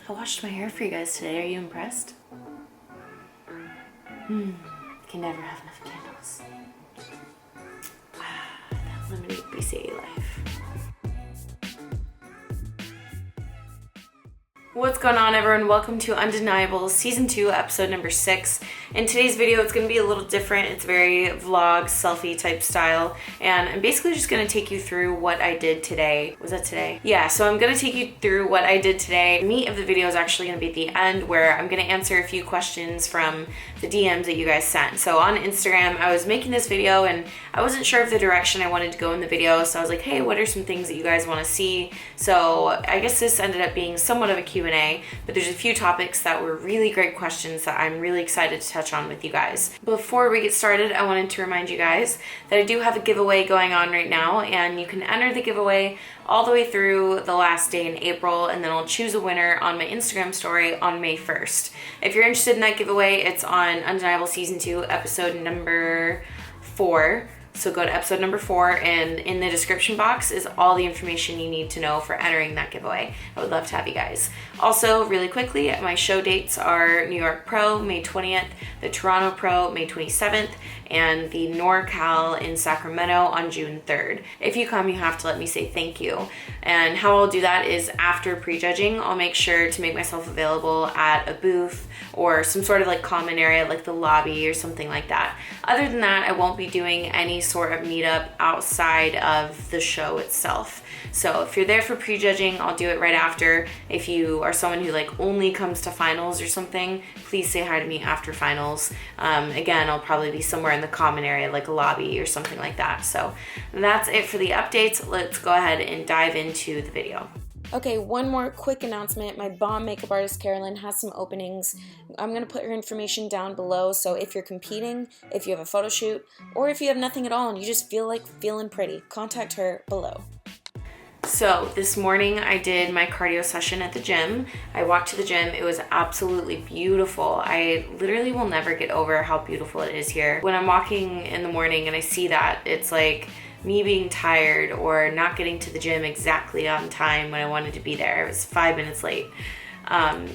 I washed my hair for you guys today. Are you impressed? Can never have enough candles. That limited BCA life. What's going on, everyone? Welcome to Undeniable Season 2, Episode number 6. In today's video, it's going to be a little different. It's very vlog, selfie type style, and I'm basically just going to take you through what I did today. Was that today? Yeah, so I'm going to take you through what I did today. The meat of the video is actually going to be at the end, where I'm going to answer a few questions from the DMs that you guys sent. So on Instagram, I was making this video, and I wasn't sure of the direction I wanted to go in the video, so I was like, hey, what are some things that you guys want to see? So I guess this ended up being somewhat of a Q&A, but there's a few topics that were really great questions that I'm really excited to touch on with you guys. Before we get started, I wanted to remind you guys that I do have a giveaway going on right now, and you can enter the giveaway all the way through the last day in April, and then I'll choose a winner on my Instagram story on May 1st. If you're interested in that giveaway, it's on Undeniable Season 2, Episode number 4. So go to episode number 4, and in the description box is all the information you need to know for entering that giveaway. I would love to have you guys. Also, really quickly, my show dates are New York Pro, May 20th, the Toronto Pro, May 27th, and the NorCal in Sacramento on June 3rd. If you come, you have to let me say thank you. And how I'll do that is after prejudging, I'll make sure to make myself available at a booth or some sort of like common area like the lobby or something like that. Other than that, I won't be doing any sort of meetup outside of the show itself. So if you're there for prejudging, I'll do it right after. If you are someone who like only comes to finals or something, please say hi to me after finals. Again, I'll probably be somewhere in the common area like a lobby or something like that. So that's it for the updates. Let's go ahead and dive into the video. Okay, one more quick announcement. My bomb makeup artist, CAROLYN, has some openings. I'm going to put her information down below, so if you're competing, if you have a photo shoot, or if you have nothing at all and you just feel like feeling pretty, contact her below. So this morning I did my cardio session at the gym. I walked to the gym. It was absolutely beautiful. I literally will never get over how beautiful it is here. When I'm walking in the morning and I see that, it's like me being tired or not getting to the gym exactly on time when I wanted to be there. I was 5 minutes late.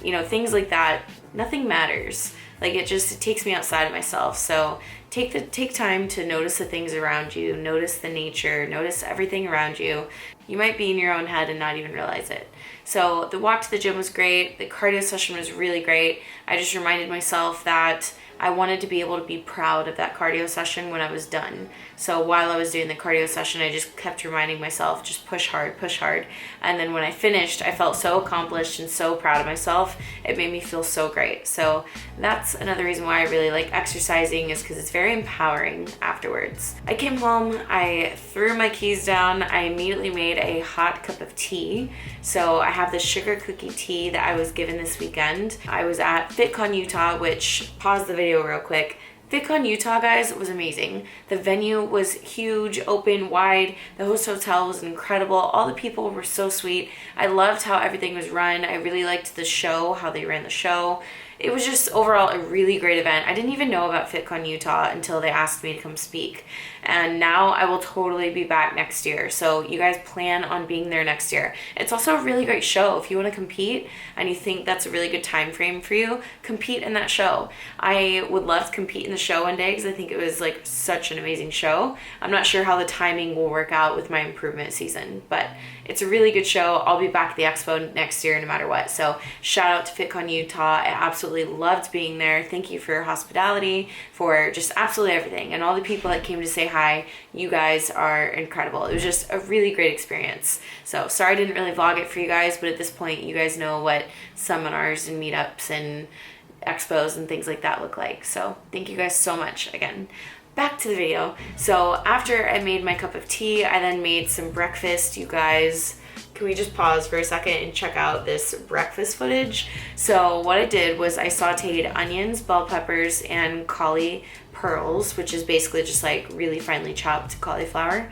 You know, things like that, nothing matters. Like it takes me outside of myself. So take time to notice the things around you, notice the nature, notice everything around you. You might be in your own head and not even realize it. So the walk to the gym was great. The cardio session was really great. I just reminded myself that I wanted to be able to be proud of that cardio session when I was done. So while I was doing the cardio session, I just kept reminding myself, just push hard, push hard. And then when I finished, I felt so accomplished and so proud of myself. It made me feel so great. So that's another reason why I really like exercising, is because it's very empowering afterwards. I came home, I threw my keys down, I immediately made a hot cup of tea. So I have the sugar cookie tea that I was given this weekend. I was at Fitcon, Utah, which, pause the video real quick. Fitcon, Utah, guys, was amazing. The venue was huge, open, wide. The host hotel was incredible. All the people were so sweet. I loved how everything was run. I really liked the show, how they ran the show. It was just overall a really great event. I didn't even know about Fitcon, Utah until they asked me to come speak. And now I will totally be back next year. So you guys plan on being there next year. It's also a really great show. If you want to compete and you think that's a really good time frame for you, compete in that show. I would love to compete in the show one day because I think it was like such an amazing show. I'm not sure how the timing will work out with my improvement season, but it's a really good show. I'll be back at the expo next year no matter what. So shout out to Fitcon, Utah. I absolutely loved being there. Thank you for your hospitality, for just absolutely everything. And all the people that came to say hi, you guys are incredible. It was just a really great experience. So sorry I didn't really vlog it for you guys, but at this point you guys know what seminars and meetups and expos and things like that look like. So thank you guys so much again. Back to the video. So after I made my cup of tea, I then made some breakfast. You guys, can we just pause for a second and check out this breakfast footage? So what I did was I sauteed onions, bell peppers, and cauli pearls, which is basically just like really finely chopped cauliflower.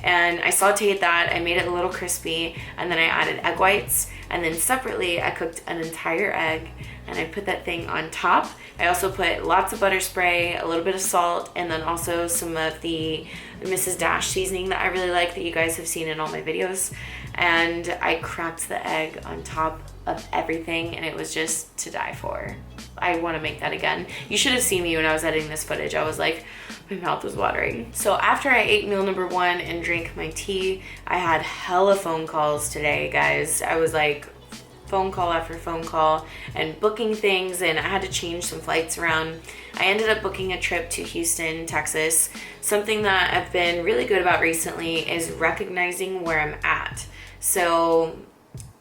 And I sauteed that, I made it a little crispy, and then I added egg whites, and then separately I cooked an entire egg and I put that thing on top. I also put lots of butter spray, a little bit of salt, and then also some of the Mrs. Dash seasoning that I really like that you guys have seen in all my videos. And I cracked the egg on top of everything, and it was just to die for. I want to make that again. You should have seen me when I was editing this footage. I was like, my mouth was watering. So after I ate meal number 1 and drank my tea, I had hella phone calls today, guys. I was like phone call after phone call and booking things, and I had to change some flights around. I ended up booking a trip to Houston, Texas. Something that I've been really good about recently is recognizing where I'm at. So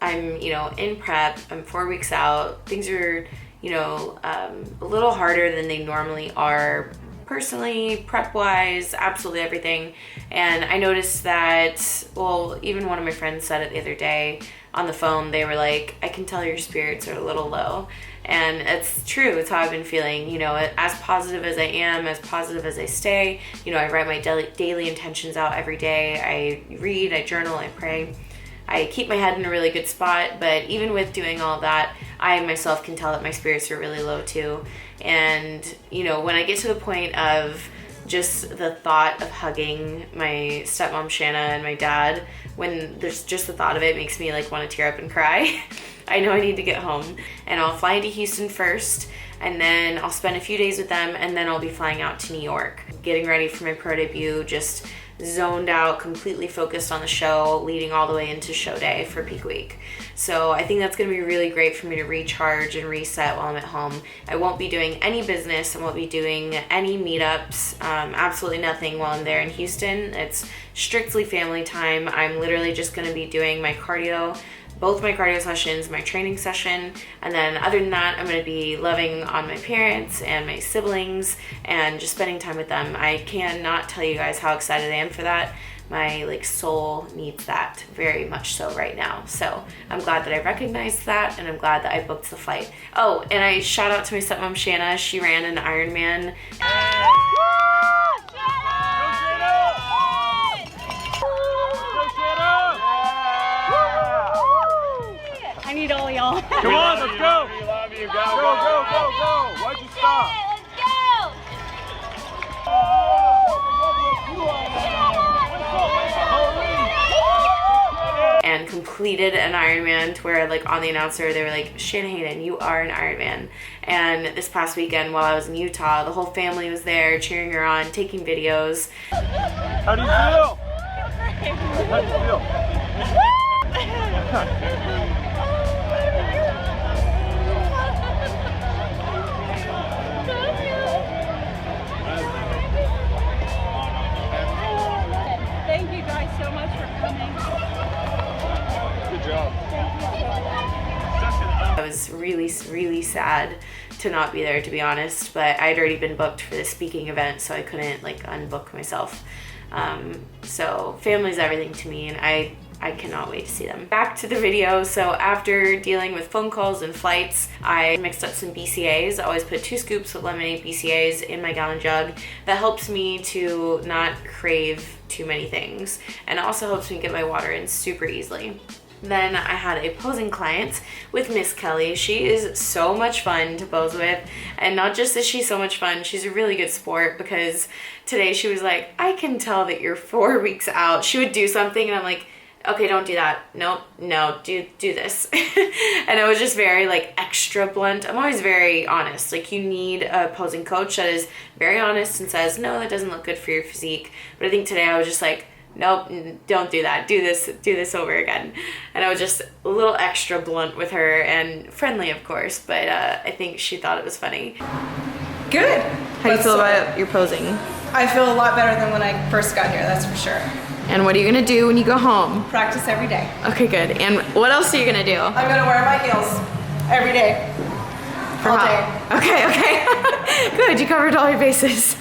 I'm, in prep, I'm 4 weeks out. Things are, a little harder than they normally are personally, prep-wise, absolutely everything. And I noticed that, well, even one of my friends said it the other day on the phone. They were like, I can tell your spirits are a little low. And it's true. It's how I've been feeling, as positive as I am, as positive as I stay. I write my daily intentions out every day. I read, I journal, I pray. I keep my head in a really good spot, but even with doing all that, I myself can tell that my spirits are really low too. And, when I get to the point of just the thought of hugging my stepmom Shanna and my dad, when there's just the thought of it makes me like want to tear up and cry. I know I need to get home, and I'll fly into Houston first, and then I'll spend a few days with them, and then I'll be flying out to New York, getting ready for my pro debut, just zoned out, completely focused on the show, leading all the way into show day for peak week. So I think that's going to be really great for me to recharge and reset while I'm at home. I won't be doing any business. I won't be doing any meetups, absolutely nothing while I'm there in Houston. It's strictly family time. I'm literally just going to be doing my cardio, both my cardio sessions, my training session, and then other than that, I'm going to be loving on my parents and my siblings and just spending time with them. I cannot tell you guys how excited I am for that. My soul needs that very much so right now. So I'm glad that I recognized that, and I'm glad that I booked the flight. Oh, and I shout out to my stepmom Shanna. She ran an Ironman. I need all y'all. Come on, let's go. We love you. Go, go. Why'd you stop? Let's go. And completed an Ironman to where on the announcer they were like, Shanna Hayden, you are an Ironman. And this past weekend while I was in Utah, the whole family was there cheering her on, taking videos. How do you feel? How do you feel? Thank you guys so much for coming. Good job. I was really, really sad to not be there, to be honest, but I'd already been booked for this speaking event, so I couldn't unbook myself. So family's everything to me, and I cannot wait to see them. Back to the video. So after dealing with phone calls and flights, I mixed up some BCAAs. I always put 2 scoops of lemonade BCAAs in my gallon jug. That helps me to not crave too many things, and it also helps me get my water in super easily. Then I had a posing client with Miss Kelly. She is so much fun to pose with, and not just is she so much fun, she's a really good sport, because today she was like, I can tell that you're 4 weeks out. She would do something and I'm like, okay, don't do that. Nope, no, do this. And it was just very extra blunt. I'm always very honest. You need a posing coach that is very honest and says, no, that doesn't look good for your physique. But I think today I was just like, nope, don't do that. Do this over again. And I was just a little extra blunt with her, and friendly, of course, but I think she thought it was funny. Good. How do you feel about your posing? I feel a lot better than when I first got here, that's for sure. And what are you gonna do when you go home? Practice every day. Okay, good. And what else are you gonna do? I'm gonna wear my heels every day. All day. Okay. Good, you covered all your bases.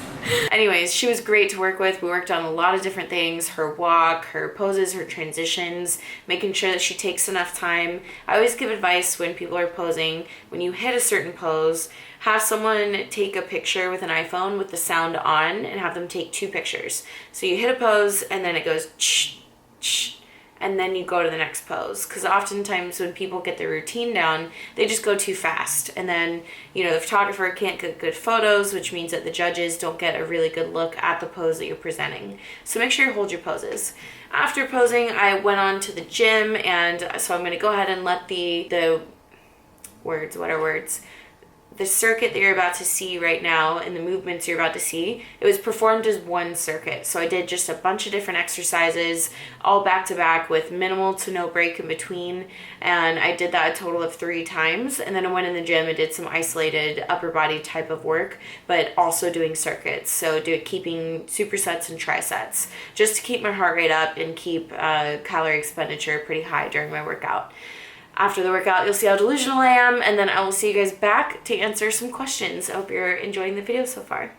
Anyways, she was great to work with. We worked on a lot of different things, her walk, her poses, her transitions, making sure that she takes enough time. I always give advice when people are posing, when you hit a certain pose, have someone take a picture with an iPhone with the sound on and have them take 2 pictures. So you hit a pose and then it goes ch, ch, and then you go to the next pose. Because oftentimes when people get their routine down, they just go too fast. And then, the photographer can't get good photos, which means that the judges don't get a really good look at the pose that you're presenting. So make sure you hold your poses. After posing, I went on to the gym, and so I'm going to go ahead and let the words, what are words? The circuit that you're about to see right now and the movements you're about to see, it was performed as one circuit. So I did just a bunch of different exercises, all back to back with minimal to no break in between. And I did that a total of 3 times. And then I went in the gym and did some isolated upper body type of work, but also doing circuits. So keeping supersets and trisets, just to keep my heart rate up and keep calorie expenditure pretty high during my workout. After the workout, you'll see how delusional I am, and then I will see you guys back to answer some questions. I hope you're enjoying the video so far.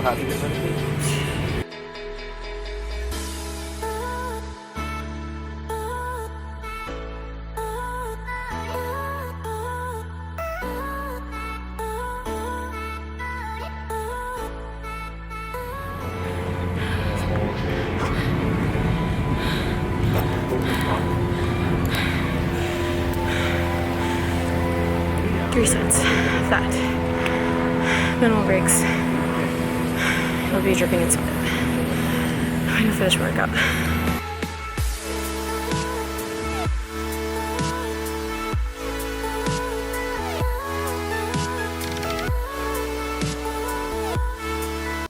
Happy with it? Three sets of that. Minimal breaks. I'll be dripping in sweat. I'm gonna finish workout.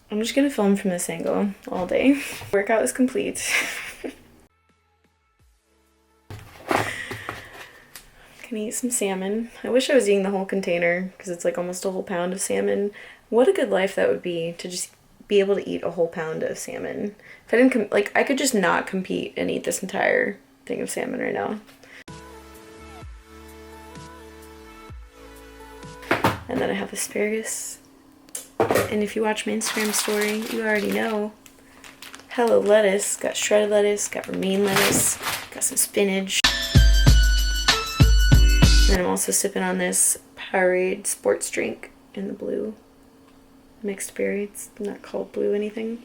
I'm just gonna film from this angle all day. Workout is complete. Gonna eat some salmon. I wish I was eating the whole container because it's like almost a whole pound of salmon. What a good life that would be to just be able to eat a whole pound of salmon. If I didn't I could just not compete and eat this entire thing of salmon right now. And then I have asparagus. And if you watch my Instagram story, you already know. Hello lettuce, got shredded lettuce, got romaine lettuce, got some spinach. And I'm also sipping on this Powerade sports drink in the blue. Mixed berry, it's not called blue anything.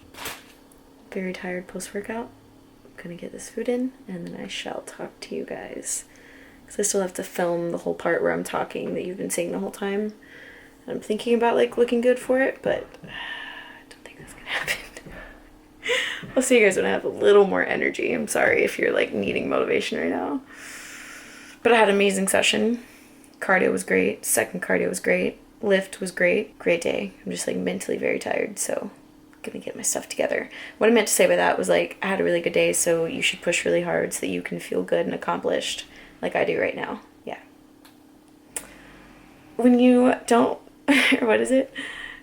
Very tired post-workout. I'm gonna get this food in and then I shall talk to you guys. Because I still have to film the whole part where I'm talking that you've been seeing the whole time. I'm thinking about like looking good for it, but I don't think that's gonna happen. I'll see you guys when I have a little more energy. I'm sorry if you're like needing motivation right now. But I had an amazing session. Cardio was great. Second cardio was great. Lift was great. Great day. I'm just like mentally very tired, so I'm gonna get my stuff together. What I meant to say by that was like I had a really good day, so you should push really hard so that you can feel good and accomplished like I do right now. Yeah. When you don't, or what is it?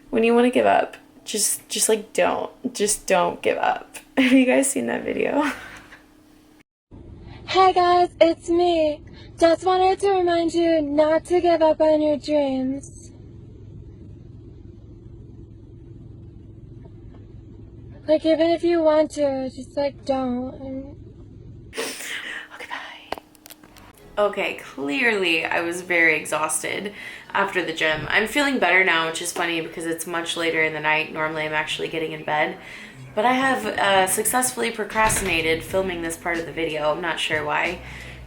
When you want to give up, just like don't give up. Have you guys seen that video? Hey guys, it's me. Just wanted to remind you not to give up on your dreams. Like, even if you want to, just like don't. Okay, bye. Okay, clearly I was very exhausted. after the gym. I'm feeling better now, which is funny because it's much later in the night. Normally I'm actually getting in bed, but I have successfully procrastinated filming this part of the video. I'm not sure why,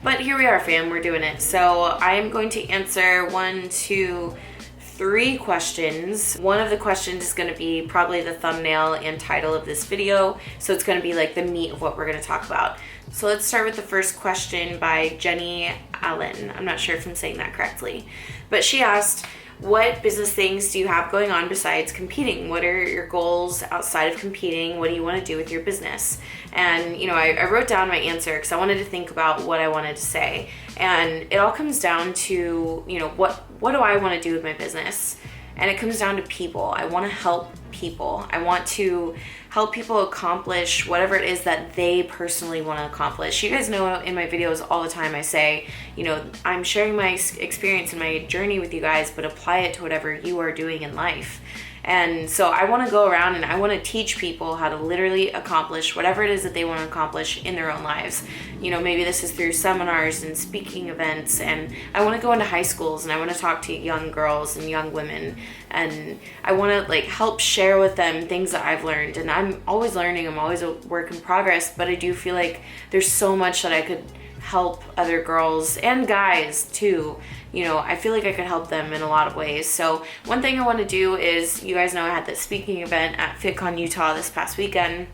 but here we are, fam, we're doing it. So I'm going to answer 1, 2, 3 questions. One of the questions is going to be probably the thumbnail and title of this video, so it's going to be like the meat of what we're going to talk about. So let's start with the first question by Jenny Allen. I'm not sure if I'm saying that correctly, but she asked, what business things do you have going on besides competing? What are your goals outside of competing? What do you want to do with your business? And, you know, I wrote down my answer because I wanted to think about what I wanted to say. And it all comes down to, you know, what do I want to do with my business? And it comes down to people. I want to help people. I want to help people accomplish whatever it is that they personally want to accomplish. You guys know in my videos all the time I say, you know, I'm sharing my experience and my journey with you guys, but apply it to whatever you are doing in life. And so I want to go around and I want to teach people how to literally accomplish whatever it is that they want to accomplish in their own lives. You know, maybe this is through seminars and speaking events, and I want to go into high schools and I want to talk to young girls and young women, and I want to like help share with them things that I've learned. And I'm always learning, I'm always a work in progress, but I do feel like there's so much that I could help other girls and guys too. You know, I feel like I could help them in a lot of ways. So one thing I want to do is, you guys know I had this speaking event at Fitcon, Utah this past weekend.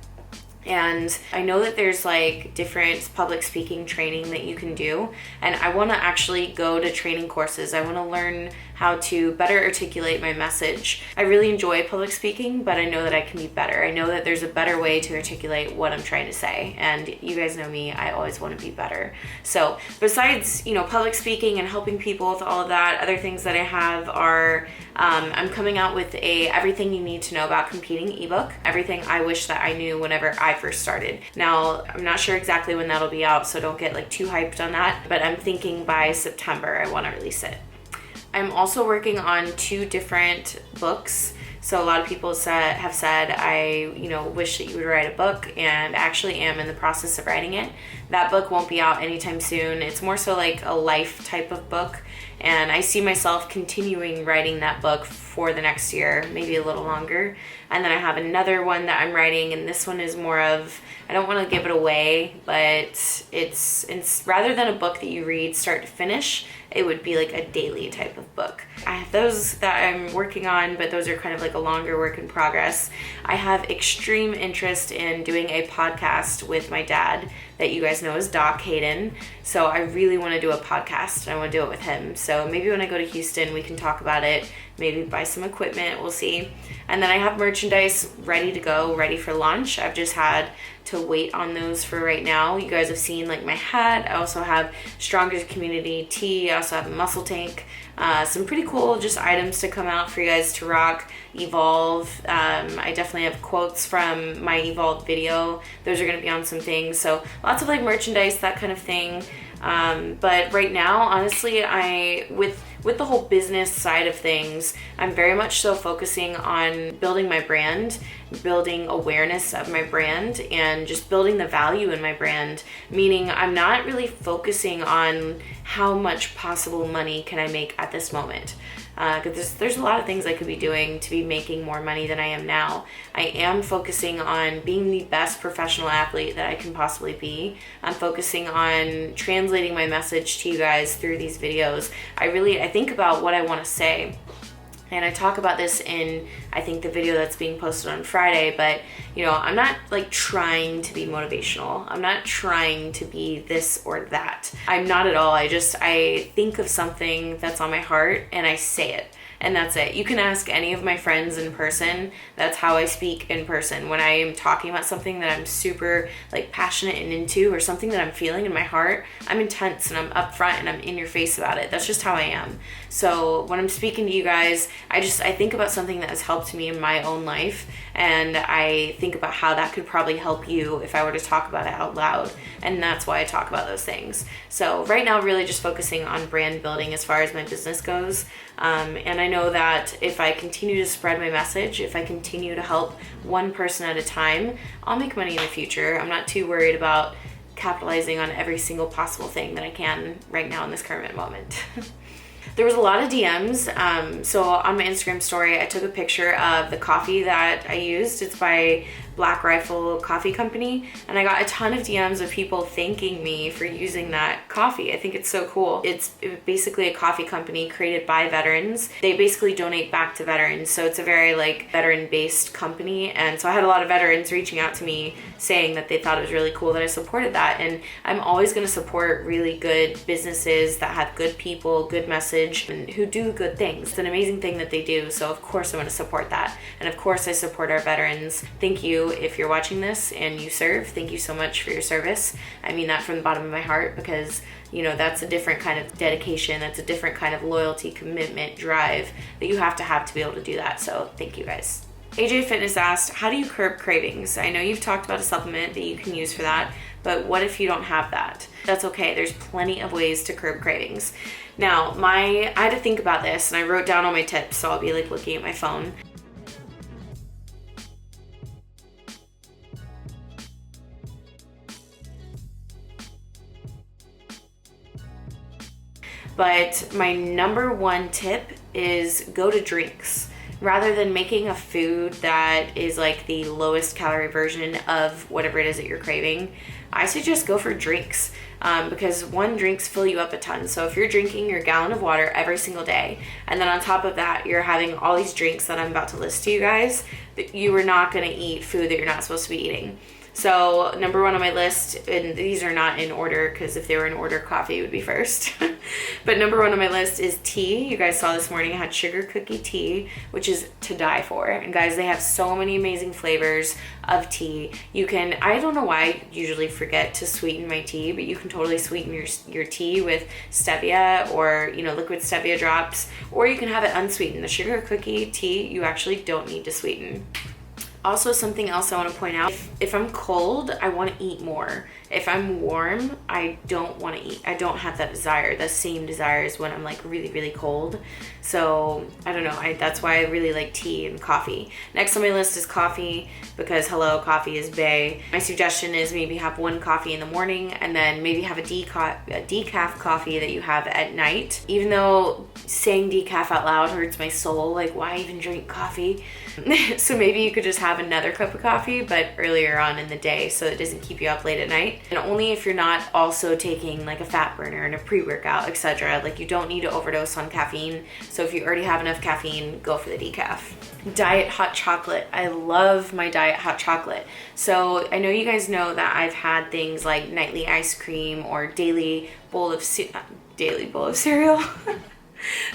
And I know that there's like different public speaking training that you can do. And I want to actually go to training courses. I want to learn how to better articulate my message. I really enjoy public speaking, but I know that I can be better. I know that there's a better way to articulate what I'm trying to say. And you guys know me, I always want to be better. So besides, you know, public speaking and helping people with all of that, other things that I have are, I'm coming out with a everything you need to know about competing ebook, everything I wish that I knew whenever I first started. Now, I'm not sure exactly when that'll be out, so don't get like too hyped on that, but I'm thinking by September I want to release it. I'm also working on 2 different books. So a lot of people have said, I, you know, wish that you would write a book, and actually am in the process of writing it. That book won't be out anytime soon. It's more so like a life type of book, and I see myself continuing writing that book for the next year, maybe a little longer. And then I have another one that I'm writing, and this one is more of, I don't want to give it away, but it's rather than a book that you read start to finish, it would be like a daily type of book. I have those that I'm working on, but those are kind of like a longer work in progress. I have extreme interest in doing a podcast with my dad that you guys know as Doc Hayden. So I really want to do a podcast, and I want to do it with him. So maybe when I go to Houston, we can talk about it, maybe buy some equipment, we'll see. And then I have merchandise ready to go, ready for launch. I've just had to wait on those for right now. You guys have seen like my hat. I also have Stronger Community tee. I also have a muscle tank. Some pretty cool just items to come out for you guys to rock. Evolve. I definitely have quotes from my Evolve video. Those are going to be on some things. So lots of like merchandise, that kind of thing. But right now, honestly, with the whole business side of things, I'm very much so focusing on building my brand, building awareness of my brand, and just building the value in my brand. Meaning I'm not really focusing on how much possible money can I make at this moment. Because there's a lot of things I could be doing to be making more money than I am now. I am focusing on being the best professional athlete that I can possibly be. I'm focusing on translating my message to you guys through these videos. I think about what I want to say. And I talk about this in, I think, the video that's being posted on Friday, but, you know, I'm not like trying to be motivational. I'm not trying to be this or that. I'm not at all. I think of something that's on my heart and I say it. And that's it. You can ask any of my friends in person. That's how I speak in person. When I am talking about something that I'm super like passionate and into, or something that I'm feeling in my heart, I'm intense and I'm upfront and I'm in your face about it. That's just how I am. So when I'm speaking to you guys, I think about something that has helped me in my own life, and I think about how that could probably help you if I were to talk about it out loud. And that's why I talk about those things. So right now, really just focusing on brand building as far as my business goes. And I know that if I continue to spread my message, if I continue to help one person at a time, I'll make money in the future. I'm not too worried about capitalizing on every single possible thing that I can right now in this current moment. There was a lot of DMs. So on my Instagram story, I took a picture of the coffee that I used. It's by Black Rifle Coffee Company, and I got a ton of DMs of people thanking me for using that coffee. I think it's so cool. It's basically a coffee company created by veterans. They basically donate back to veterans, so it's a very like veteran-based company. And so I had a lot of veterans reaching out to me saying that they thought it was really cool that I supported that. And I'm always going to support really good businesses that have good people, good message, and who do good things. It's an amazing thing that they do, so of course I'm going to support that. And of course I support our veterans. Thank you if you're watching this and you serve. Thank you so much for your service. I mean that from the bottom of my heart, because you know that's a different kind of dedication, that's a different kind of loyalty, commitment, drive that you have to be able to do that. So thank you guys. AJ Fitness asked, how do you curb cravings? I know you've talked about a supplement that you can use for that, but what if you don't have that? That's okay. There's plenty of ways to curb cravings. Now, I had to think about this and I wrote down all my tips, so I'll be like looking at my phone. But my number one tip is go to drinks. Rather than making a food that is like the lowest calorie version of whatever it is that you're craving, I suggest go for drinks, because one, drinks fill you up a ton. So if you're drinking your gallon of water every single day, and then on top of that, you're having all these drinks that I'm about to list to you guys, you are not gonna eat food that you're not supposed to be eating. So number one on my list, and these are not in order because if they were in order, coffee would be first. But number one on my list is tea. You guys saw this morning I had sugar cookie tea, which is to die for. And guys, they have so many amazing flavors of tea. You can, I don't know why I usually forget to sweeten my tea, but you can totally sweeten your tea with stevia or, you know, liquid stevia drops, or you can have it unsweetened. The sugar cookie tea, you actually don't need to sweeten. Also, something else I want to point out, if I'm cold, I want to eat more. If I'm warm, I don't want to eat. I don't have that desire, the same desire as when I'm like really, really cold. So I don't know, that's why I really like tea and coffee. Next on my list is coffee, because hello, coffee is bae. My suggestion is maybe have one coffee in the morning and then maybe have a decaf coffee that you have at night. Even though saying decaf out loud hurts my soul, like why even drink coffee? So maybe you could just have another cup of coffee, but earlier on in the day, so it doesn't keep you up late at night. And only if you're not also taking like a fat burner and a pre-workout, etc. Like you don't need to overdose on caffeine. So if you already have enough caffeine, go for the decaf. Diet hot chocolate. I love my diet hot chocolate. So I know you guys know that I've had things like nightly ice cream or daily bowl of cereal.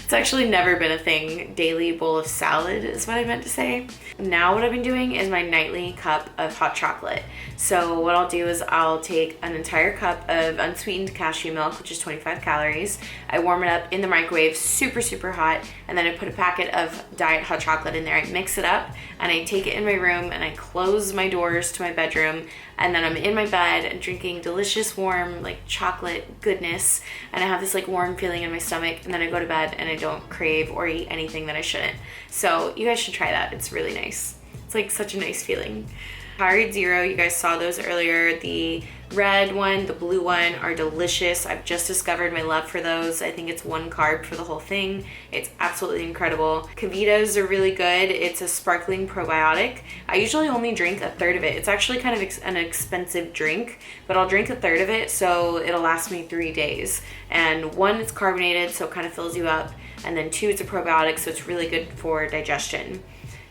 It's actually never been a thing. Daily bowl of salad is what I meant to say. Now what I've been doing is my nightly cup of hot chocolate. So what I'll do is I'll take an entire cup of unsweetened cashew milk, which is 25 calories. I warm it up in the microwave, super, super hot, and then I put a packet of diet hot chocolate in there. I mix it up and I take it in my room and I close my doors to my bedroom, and then I'm in my bed and drinking delicious warm like chocolate goodness, and I have this like warm feeling in my stomach, and then I go to bed and I don't crave or eat anything that I shouldn't. So you guys should try that. It's really nice. It's like such a nice feeling. Powerade Zero, you guys saw those earlier. The red one, the blue one are delicious. I've just discovered my love for those. I think it's one carb for the whole thing. It's absolutely incredible. Kavitas are really good. It's a sparkling probiotic. I usually only drink a third of it. It's actually kind of an expensive drink, but I'll drink a third of it so it'll last me 3 days. And one, it's carbonated, so it kind of fills you up. And then two, it's a probiotic, so it's really good for digestion.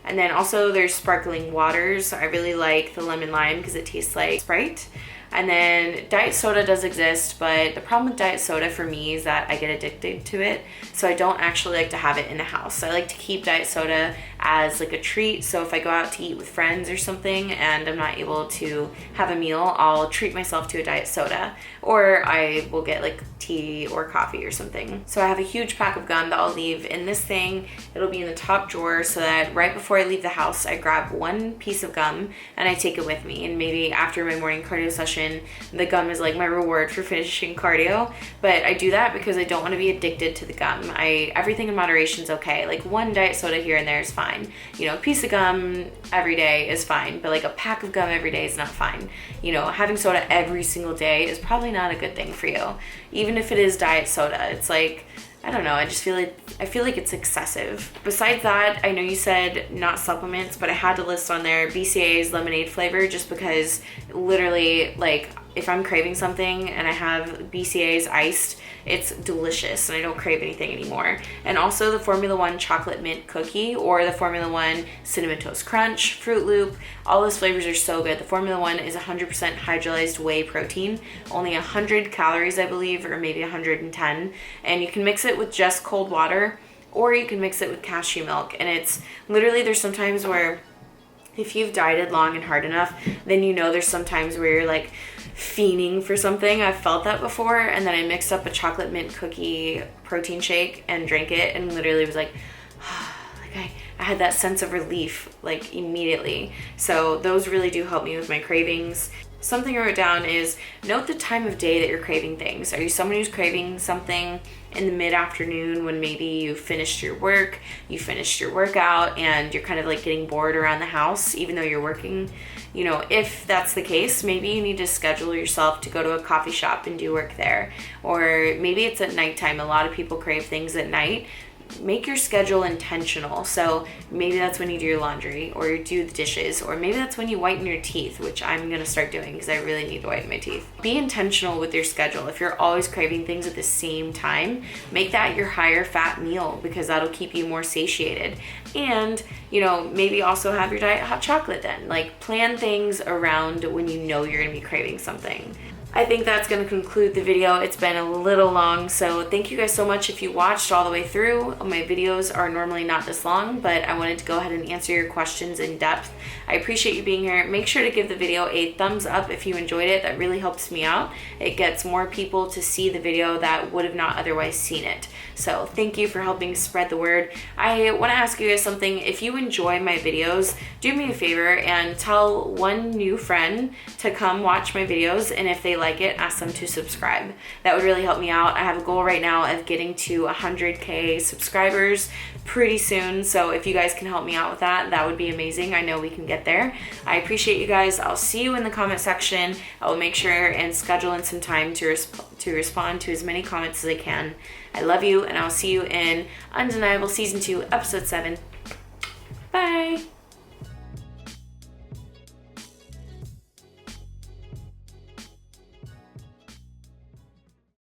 And then also there's sparkling waters. I really like the lemon lime because it tastes like Sprite. And then diet soda does exist, but the problem with diet soda for me is that I get addicted to it. So I don't actually like to have it in the house. I like to keep diet soda as like a treat. So if I go out to eat with friends or something and I'm not able to have a meal, I'll treat myself to a diet soda, or I will get like tea or coffee or something. So I have a huge pack of gum that I'll leave in this thing. It'll be in the top drawer so that right before I leave the house, I grab one piece of gum and I take it with me. And maybe after my morning cardio session, the gum is like my reward for finishing cardio. But I do that because I don't want to be addicted to the gum. Everything in moderation is okay. Like one diet soda here and there is fine. You know, a piece of gum every day is fine, but like a pack of gum every day is not fine. You know, having soda every single day is probably not a good thing for you. Even if it is diet soda, it's like I don't know, I feel like it's excessive. Besides that, I know you said not supplements, but I had to list on there BCAA's lemonade flavor just because literally, like, if I'm craving something and I have BCAA's iced, it's delicious and I don't crave anything anymore. And also the Formula One chocolate mint cookie or the Formula One cinnamon toast crunch, Fruit Loop, all those flavors are so good. The Formula One is 100% hydrolyzed whey protein, only 100 calories, I believe, or maybe 110. And you can mix it with just cold water or you can mix it with cashew milk. And it's literally, there's sometimes where if you've dieted long and hard enough, then you know there's some times where you're like fiending for something. I've felt that before. And then I mixed up a chocolate mint cookie protein shake and drank it and literally was like, I had that sense of relief like immediately. So those really do help me with my cravings. Something I wrote down is note the time of day that you're craving things. Are you someone who's craving something in the mid-afternoon when maybe you finished your work, you finished your workout, and you're kind of like getting bored around the house even though you're working? You know, if that's the case, maybe you need to schedule yourself to go to a coffee shop and do work there. Or maybe it's at nighttime. A lot of people crave things at night. Make your schedule intentional. So maybe that's when you do your laundry or you do the dishes, or maybe that's when you whiten your teeth, which I'm gonna start doing because I really need to whiten my teeth. Be intentional with your schedule. If you're always craving things at the same time, make that your higher fat meal because that'll keep you more satiated. And, you know, maybe also have your diet hot chocolate then. Like, plan things around when you know you're gonna be craving something. I think that's going to conclude the video. It's been a little long, so thank you guys so much if you watched all the way through. My videos are normally not this long, but I wanted to go ahead and answer your questions in depth. I appreciate you being here. Make sure to give the video a thumbs up if you enjoyed it. That really helps me out. It gets more people to see the video that would have not otherwise seen it. So thank you for helping spread the word. I want to ask you guys something. If you enjoy my videos, do me a favor and tell one new friend to come watch my videos, and if they like it, ask them to subscribe. That would really help me out. I have a goal right now of getting to 100K subscribers pretty soon, so if you guys can help me out with that, that would be amazing. I know we can get there. I appreciate you guys. I'll see you in the comment section. I will make sure and schedule in some time to respond to as many comments as I can. I love you, and I'll see you in Undeniable Season 2, Episode 7. Bye!